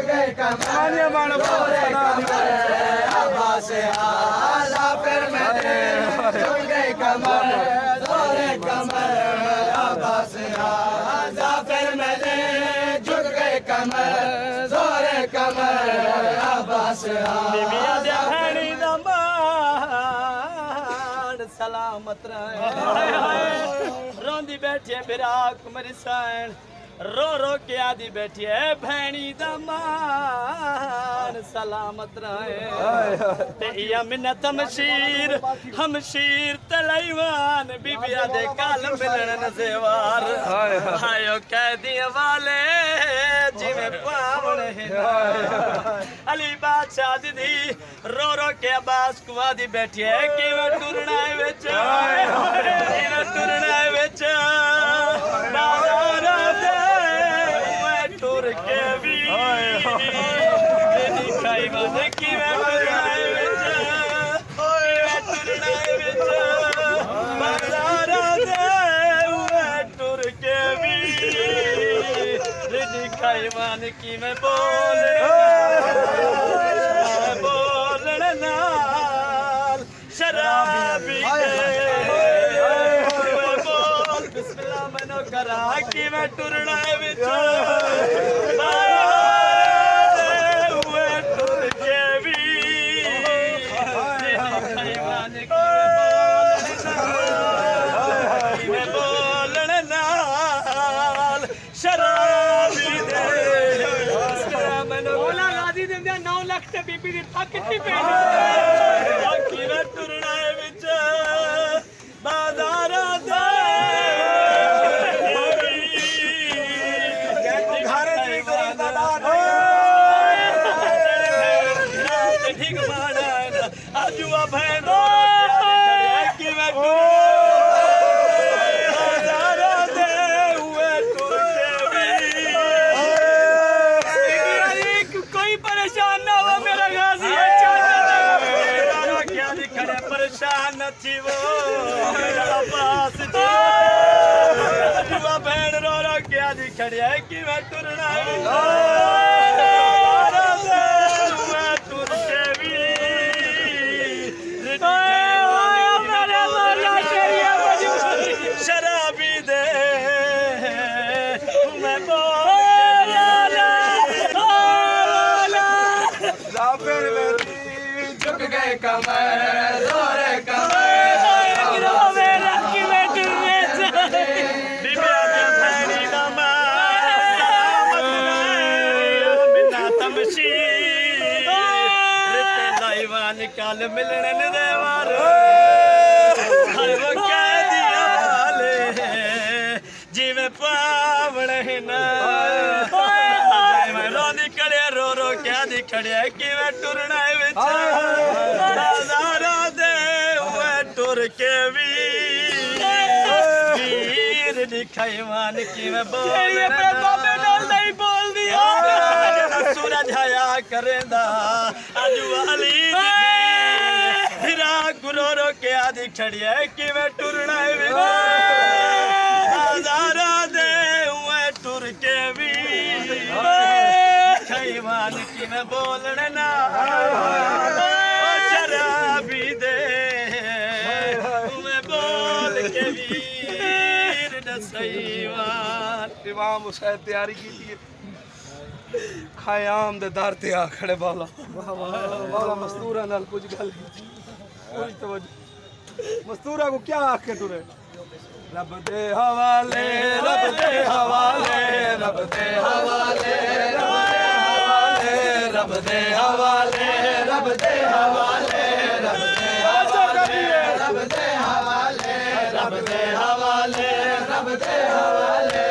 गए कमर जोरे कमर अब्बास आला फिर मेरे झुक गए कमर जोरे कमर अब्बास आला फिर मेरे झुक गए कमर जोरे कमर अब्बास आला सलामत रहे रोंदी बैठे बिराक मरिसान रो रो के आदि बैठी है भैनी दमान सलामत रहे ते या मिन्नत हम शीर तलैवान बीबिया दे काल मिलन नसेवार हायो कैदी वाले जिਵੇਂ पावने अली बादशाह दी रो रो के अब्बास कुआ दी बैठी है किवें टुरना विच किवें टुरना विच बाजार दे मैं टुर के भी तेरी खाई बंद किवें टुरना विच किवें टुरना विच बाजार दे मैं टुर के भी तेरी खाई बंद किवें बोलने नाल शराबी बोल बिस्मिल्लाह मनो करा कि मैं टुरना विच हुए टुर के भी बोलने नाल शराबी दे बोला राजी दे 9 लाख ते बीबी दी थक दी पे किवें टुरना विच बाजार दे घर दी करदा ठीक माना आजुआ भैन किवें बाजार दे हुए टुर के कोई परेशान ना हो मेरा गाजी क्या दिखड़े परेशान न थी वो मेरा पास जुआ बहन रो रो क्या दिखड़े है कि मैं टुरना मैं टुर के भी शराबी दे मैं झुक गए कमर जोरे कमर निकाल मिलने देवार हर वक्त वाले जिਵੇਂ पावने ना रोंदी खड़े रो रो क्या दी खड़े किवें टुरना विच बाजारा दे हुए टुर के भी वीर दिखाई मान किवें बोल अपने बाबे नाल नहीं बोल दिया सूरज हया करेंदा अजू अली फिरा गुरो रो के आदि खड़ी है किवें टुरना विच बाजारा दे हुए टुर के भी खैवान किवें बोलने ना शराबी दे मैं बोल के वीर दसईवान इमाम हुसैन तैयारी की थी खयाम दे दर ते आ खड़े वाला वाला मस्तूरा नाल कुछ गल पूरी तवज्जो मस्तूरा को क्या आख के टुरे रब दे हवाले रब दे हवाले रब दे हवाले रब दे हवाले रब दे हवाले रब दे हवाले रब दे हवाले रब दे हवाले रब दे हवाले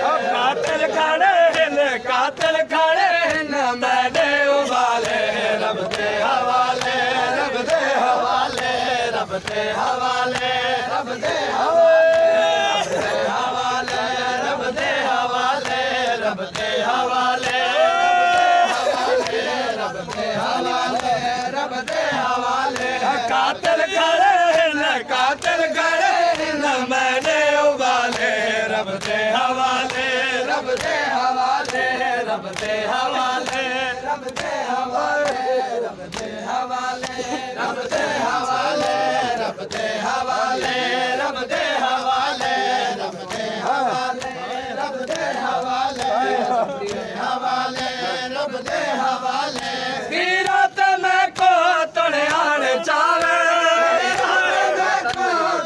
कातिल खड़े न मैंने उबाले रब दे हवाले रब दे हवाले रब दे हवाले रब दे हवाले रब दे हवाले रब दे हवाले रब दे हवाले रब दे हवाले कातिल खड़े न मैंने उबाले रब दे हवाले रब दे हवाले रब दे हवाले रब दे हवाले रब दे हवाले रब दे हवाले रब दे हवाले रब दे हवाले रब दे हवाले रब दे हवाले रब दे हवाले रब दे हवाले कीरत में को तोड़े आने चावे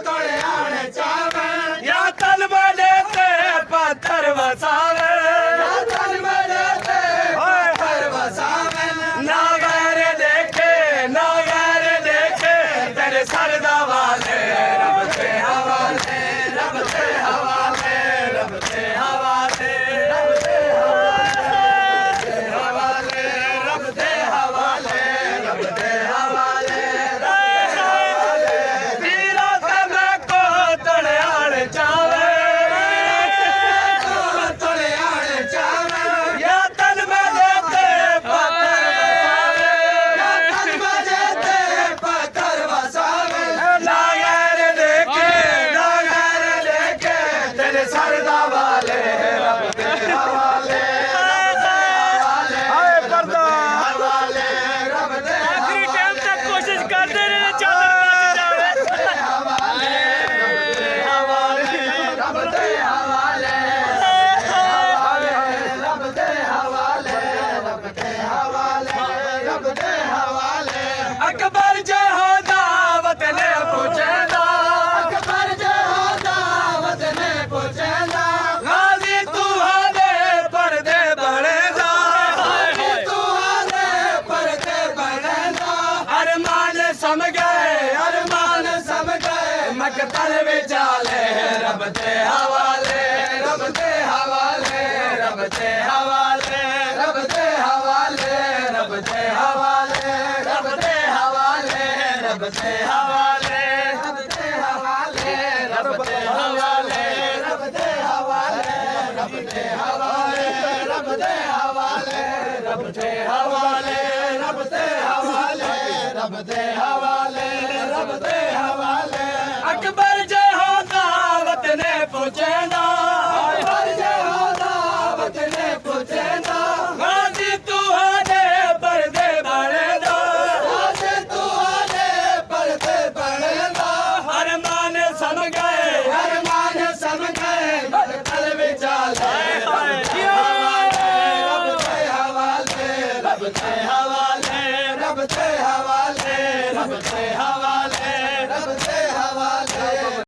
तोड़े आने चावे या तन बने ते पत्थर वसावे या तन बने ते पत्थर वसावे ना गैर देखे तेरे सरदा वाले रब दे हवाले रब दे हवाले रब दे हवाले रब दे हवाले रब दे हवाले रब दे हवाले हीरा मैं को तोड़े आने चावे तोड़े आने चावे या तन में देते पत्थर वसावे या तन में देते पत्थर वसावे ना गैर देखे तेरे सरदा वाले रब दे हवाले हाय पर्दा हवाले रब दे आखिरी टाइम तक कोशिश करते रहे चादर बच जावे हवाले रब दे हवाले रब दे हवाले रब दे हवाले रब दे हवाले अकबर जो हो दावत ने पूछेदा अकबर जो हो दावत ने पूछेदा गाजी तू हाले पर्दे बनेदा गाजी तू हाले पर्दे बनेदा अरमान सम गए मकतल विचाले रब दे हवाले रब दे हवाले रब दे हवाले रब दे हवाले रब दे हवाले रब दे हवाले रब दे हवाले रब दे हवाले रब दे हवाले रब दे हवाले रब दे हवाले रब दे हवाले रब दे हवाले रब दे हवाले रब दे हवाले रब दे हवाले अकबर जे हो दावत ने पूछेदा अकबर जे हो दावत ने पूछेदा गाजी तू हाले पर्दे बनेदा गाजी तू हाले पर्दे बनेदा अरमान सम गए मकतल विचाले रब दे हवाले रब दे हवाले रब दे हवाले रब दे हवाले